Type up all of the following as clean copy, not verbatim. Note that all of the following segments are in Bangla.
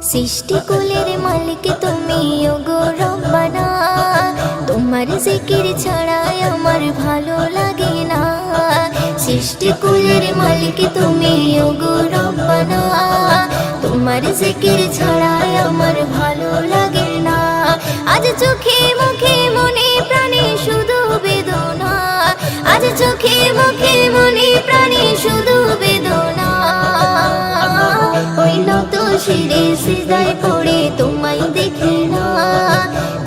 সৃষ্টিকুলের মালিক তুমি ওগো রব্বানা, তোমার জিকির ছাড়া আমার ভালো লাগে না। সৃষ্টিকুলের মালিক তুমি ওগো রব্বানা, তোমার জিকির ছাড়া আমার ভালো লাগে না। আজ চোখে মুখে মনে প্রাণে শুধু বেদনা, আজ চোখে মুখে মনে প্রাণে শুধু বেদনা। ওই নত শিরে সিজদায় পড়ে তোমায় দেখি না,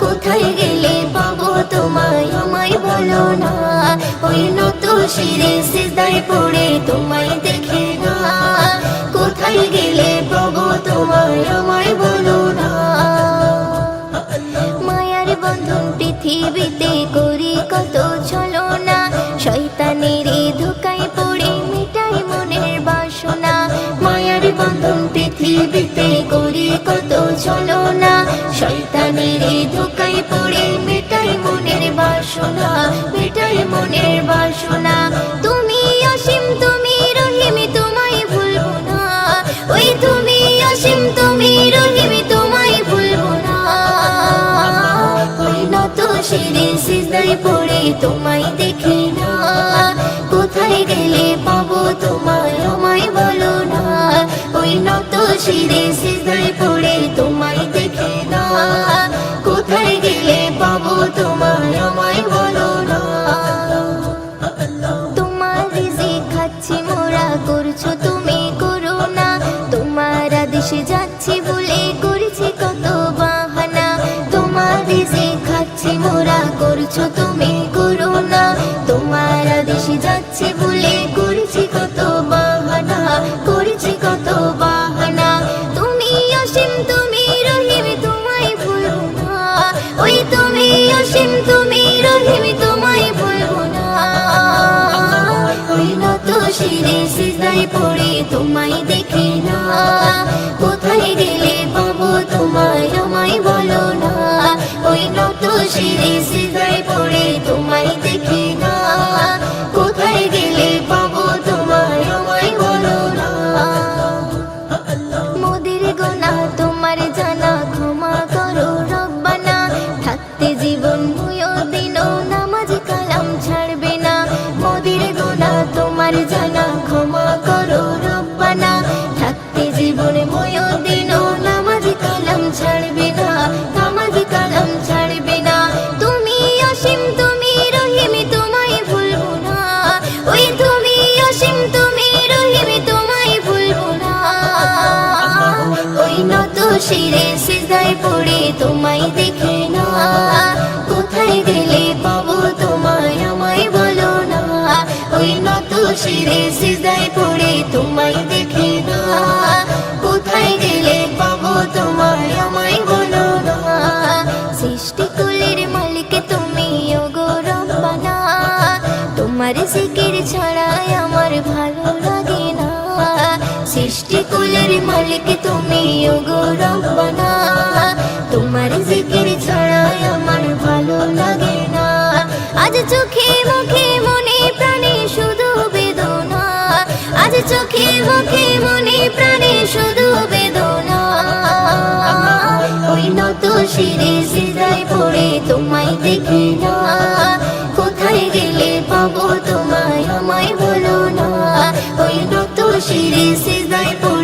কোথায় গেলে পাবো তোমায় আমায় বলো না। ওই নত শিরে সিজদায় পড়ে তোমায় দেখি না, কোথায় গেলে পাবো তোমায় আমায় বলো না। মায়ার বন্ধন পৃথিবীতে করি কত ছলনা, শয়তানের ধোঁকায় পড়ে মিটাই মনের বাসনা। মায়ার বন্ধন পৃথিবীতে করি কত ছলনা, শয়তানের ধোঁকায় পড়ে মিটাই মনের বাসনা, মিটাই মনের বাসনা। তুমি অসীম তুমি রহিম তোমায় ভুলবো না, ওই তুমি অসীম তুমি রহিম তোমায় ভুলবো না। ওই নত শিরে সিজদায় পড়ে তোমায় দেখি না, কোথায় গেলে পাবো তোমায় আমায় বলো না। ওই নত শিরে সিজদায় পড়ে তোমায় দেখি না, কোথায় গেলে পাবো তোমায় আমায় বলো না। তোমার রিজিক খাচ্ছি মোরা করছো তুমি করুণা, তোমার আদেশে যাচ্ছি বলে করেছি কত বাহানা। তোমার রিজিক খাচ্ছি মোরা করছো তুমি করুণা, তোমার আদেশে যাচ্ছি বলে করেছি কত বাহানা, করেছি কত বাহানা। তুমি অসীম তুমি রহিম তোমায় ভুলবো না, ওই তুমি অসীম তুমি রহিম তোমায় ভুলবো না। ওই নত শিরে সিজদায় পড়ে তোমায় দেখি না, কোথায় গেলে পাবো তোমায় আমায় বলো না। ওই নত শিরে সিজদায় পড়ে তোমায় দেখি না, কোথায় গেলে পাবো তোমায় আমায় বলো না। মোদের গোনা তোমার জানা ক্ষমা করো রব্বানা, থাকতে জীবন দিনও নামাজ কালাম ছাড়বে না। মোদের গোনা তোমার জানা ক্ষমা করো রব্বানা, থাকতে জীবন দিনও নামাজ কালাম ছাড়বে না, নামাজ কালাম ছাড়বে না। তুমি অসীম তুমি রহিম তোমায় ভুলবো না, ওই তুমি অসীম তুমি রহিম তোমায় ভুলবো না। ওই নত শিরে সিজদায় পড়ে তোমায় দেখি না, কোথায় গেলে পাবো তোমায় আমায় বলো না। ওই নত শিরে সিজদায় পড়ে তোমায় দেখি না, কোথায় গেলে পাবো তোমায় আমায় বলো না। সৃষ্টিকুলের মালিক তুমি ওগো রব্বানা, তোমার জিকির ছাড়া আমার ভালো লাগে না। সৃষ্টিকুলের মালিক তুমি ওগো রব্বানা, তোমার জিকির ছাড়া আমার ভালো লাগে না। আজ চোখে মুখে মনে প্রাণে শুধু বেদনা, আজ চোখে মুখে মনে প্রাণে শুধু বেদনা। ওই নত শিরে সিজদায় পড়ে তোমায় দেখি না, কোথায় গেলে পাবো তোমায় আমায় বলো না। ওই নত শিরে সিজদায় পড়ে